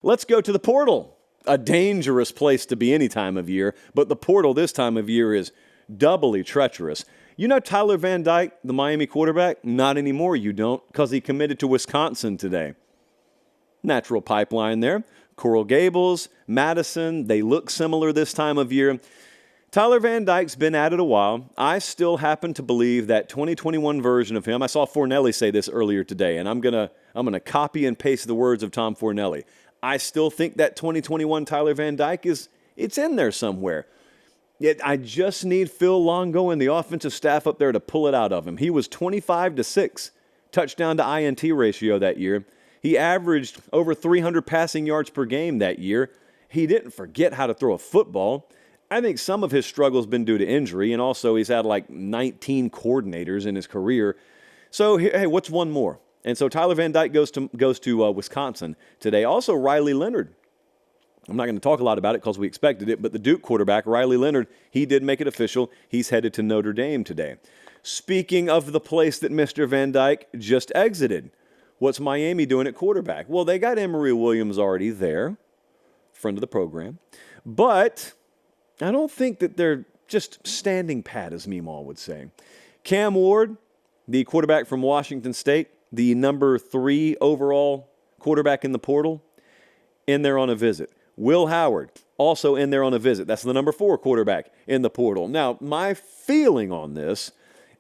Let's go to the portal. A dangerous place to be any time of year, but the portal this time of year is doubly treacherous. You know Tyler Van Dyke, the Miami quarterback? Not anymore, you don't, because he committed to Wisconsin today. Natural pipeline there. Coral Gables, Madison, they look similar this time of year. Tyler Van Dyke's been at it a while. I still happen to believe that 2021 version of him, I saw Fornelli say this earlier today, and I'm gonna copy and paste the words of Tom Fornelli. I still think that 2021 Tyler Van Dyke it's in there somewhere. Yet I just need Phil Longo and the offensive staff up there to pull it out of him. He was 25-6 touchdown to INT ratio that year. He averaged over 300 passing yards per game that year. He didn't forget how to throw a football. I think some of his struggle's been due to injury, and also he's had like 19 coordinators in his career. So, hey, what's one more? And so Tyler Van Dyke goes to Wisconsin today. Also, Riley Leonard. I'm not going to talk a lot about it because we expected it, but the Duke quarterback, Riley Leonard, he did make it official. He's headed to Notre Dame today. Speaking of the place that Mr. Van Dyke just exited, what's Miami doing at quarterback? Well, they got Emory Williams already there, friend of the program. But I don't think that they're just standing pat, as Meemaw would say. Cam Ward, the quarterback from Washington State, the number 3 overall quarterback in the portal, in there on a visit. Will Howard, also in there on a visit. That's the number 4 quarterback in the portal. Now, my feeling on this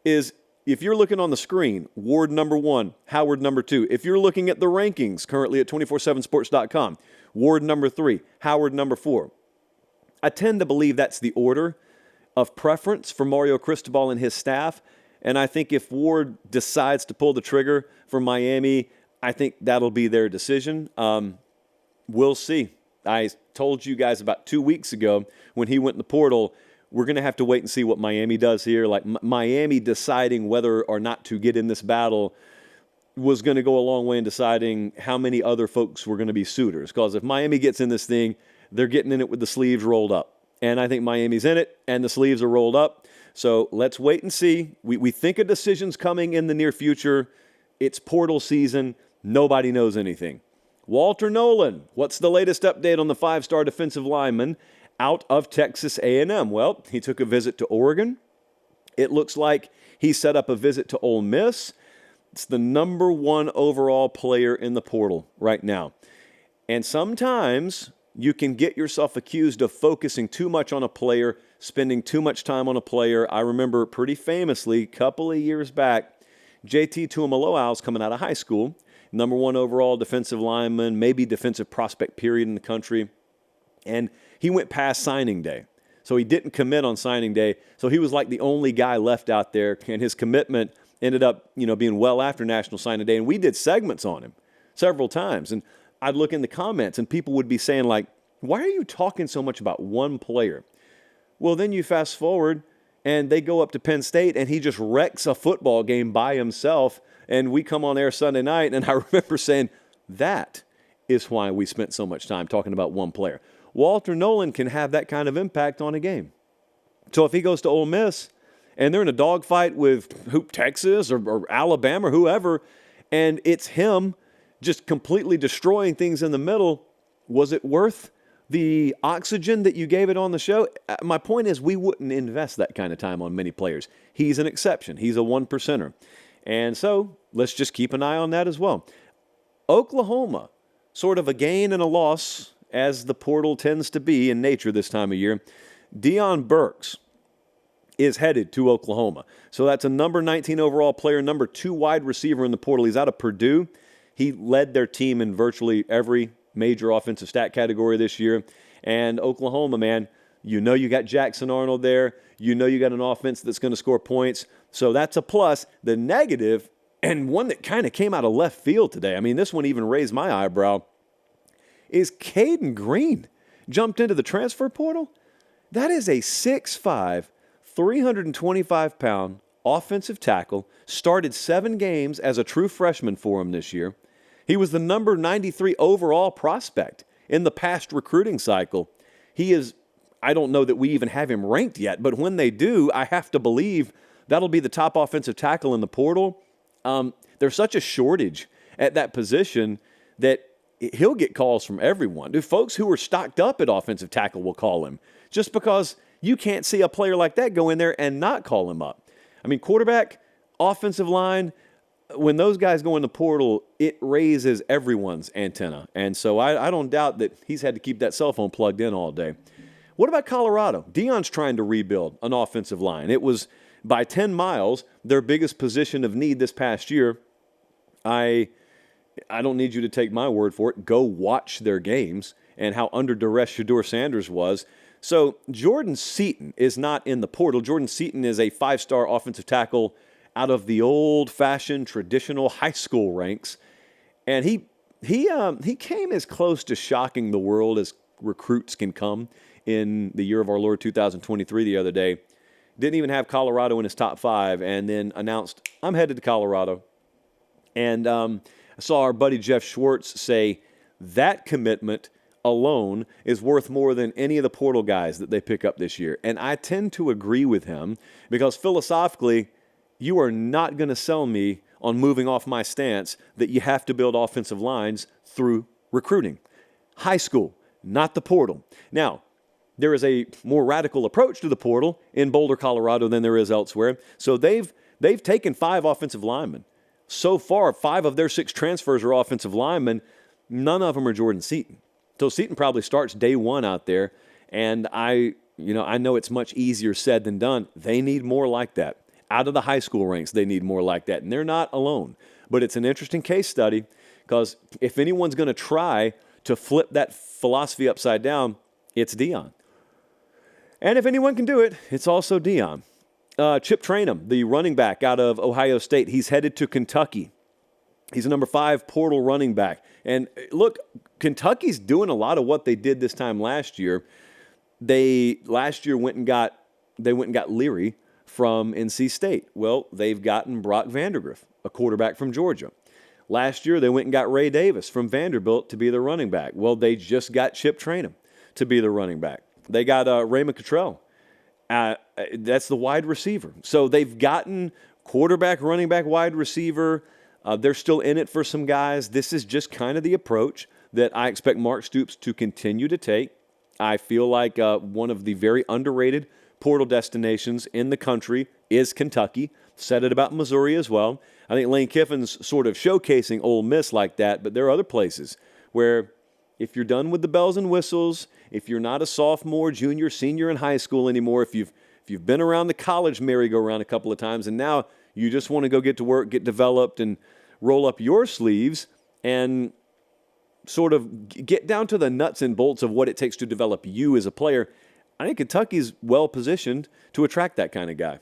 is if you're looking on the screen, Ward number 1, Howard number 2. If you're looking at the rankings currently at 247sports.com, Ward number 3, Howard number 4. I tend to believe that's the order of preference for Mario Cristobal and his staff. And I think if Ward decides to pull the trigger for Miami, I think that'll be their decision. We'll see. I told you guys about 2 weeks ago when he went in the portal, we're going to have to wait and see what Miami does here. Like Miami deciding whether or not to get in this battle was going to go a long way in deciding how many other folks were going to be suitors. Because if Miami gets in this thing, they're getting in it with the sleeves rolled up. And I think Miami's in it, and the sleeves are rolled up. So let's wait and see. We think a decision's coming in the near future. It's portal season. Nobody knows anything. Walter Nolan, what's the latest update on the 5-star defensive lineman out of Texas A&M? Well, he took a visit to Oregon. It looks like he set up a visit to Ole Miss. It's the number 1 overall player in the portal right now. And sometimes you can get yourself accused of focusing too much on a player, spending too much time on a player. I remember pretty famously, a couple of years back, JT Tuimoloau's coming out of high school, number 1 overall defensive lineman, maybe defensive prospect period in the country. And he went past signing day. So he didn't commit on signing day. So he was like the only guy left out there. And his commitment ended up, being well after National Signing Day. And we did segments on him several times. And I'd look in the comments and people would be saying like, why are you talking so much about one player? Well, then you fast forward and they go up to Penn State and he just wrecks a football game by himself. And we come on air Sunday night and I remember saying, that is why we spent so much time talking about one player. Walter Nolan can have that kind of impact on a game. So if he goes to Ole Miss and they're in a dogfight with Texas or Alabama or whoever, and it's him just completely destroying things in the middle, was it worth the oxygen that you gave it on the show? My point is we wouldn't invest that kind of time on many players. He's an exception. He's a 1%er. And so let's just keep an eye on that as well. Oklahoma, sort of a gain and a loss, as the portal tends to be in nature this time of year. Deion Burks is headed to Oklahoma. So that's a number 19 overall player, number 2 wide receiver in the portal. He's out of Purdue. He led their team in virtually every major offensive stat category this year. And Oklahoma, man, you got Jackson Arnold there. You got an offense that's going to score points. So that's a plus. The negative, and one that kind of came out of left field today, I mean, this one even raised my eyebrow, is Caden Green jumped into the transfer portal. That is a 6'5", 325-pound offensive tackle, started 7 games as a true freshman for him this year. He was the number 93 overall prospect in the past recruiting cycle. He is, I don't know that we even have him ranked yet, but when they do, I have to believe that'll be the top offensive tackle in the portal. There's such a shortage at that position that he'll get calls from everyone. Dude, folks who are stocked up at offensive tackle will call him just because you can't see a player like that go in there and not call him up. I mean, quarterback, offensive line, when those guys go in the portal, it raises everyone's antenna. And so I don't doubt that he's had to keep that cell phone plugged in all day. What about Colorado? Deion's trying to rebuild an offensive line. It was by 10 miles their biggest position of need this past year. I don't need you to take my word for it. Go watch their games and how under duress Shedeur Sanders was. So Jordan Seaton is not in the portal. Jordan Seaton is a 5-star offensive tackle out of the old-fashioned traditional high school ranks. And he came as close to shocking the world as recruits can come in the year of our Lord 2023 the other day. Didn't even have Colorado in his top 5 and then announced, I'm headed to Colorado. And I saw our buddy Jeff Schwartz say that commitment alone is worth more than any of the portal guys that they pick up this year. And I tend to agree with him because philosophically, you are not going to sell me on moving off my stance that you have to build offensive lines through recruiting. High school, not the portal. Now, there is a more radical approach to the portal in Boulder, Colorado than there is elsewhere. So they've taken 5 offensive linemen. So far, 5 of their 6 transfers are offensive linemen. None of them are Jordan Seaton. So Seaton probably starts day 1 out there, and I know it's much easier said than done. They need more like that. Out of the high school ranks, they need more like that, and they're not alone. But it's an interesting case study because if anyone's going to try to flip that philosophy upside down, it's Deion. And if anyone can do it, it's also Deion. Chip Trayanum, the running back out of Ohio State, he's headed to Kentucky. He's a number 5 portal running back. And look, Kentucky's doing a lot of what they did this time last year. They went and got Leary from NC State. Well, they've gotten Brock Vandagriff, a quarterback from Georgia. Last year, they went and got Ray Davis from Vanderbilt to be the running back. Well, they just got Chip Trayanum to be the running back. They got Raymond Cottrell. That's the wide receiver. So they've gotten quarterback, running back, wide receiver. They're still in it for some guys. This is just kind of the approach that I expect Mark Stoops to continue to take. I feel like one of the very underrated portal destinations in the country is Kentucky. Said it about Missouri as well. I think Lane Kiffin's sort of showcasing Ole Miss like that, but there are other places where if you're done with the bells and whistles, if you're not a sophomore, junior, senior in high school anymore, if you've been around the college merry-go-round a couple of times and now you just want to go get to work, get developed, and roll up your sleeves and sort of get down to the nuts and bolts of what it takes to develop you as a player, I think Kentucky's well-positioned to attract that kind of guy.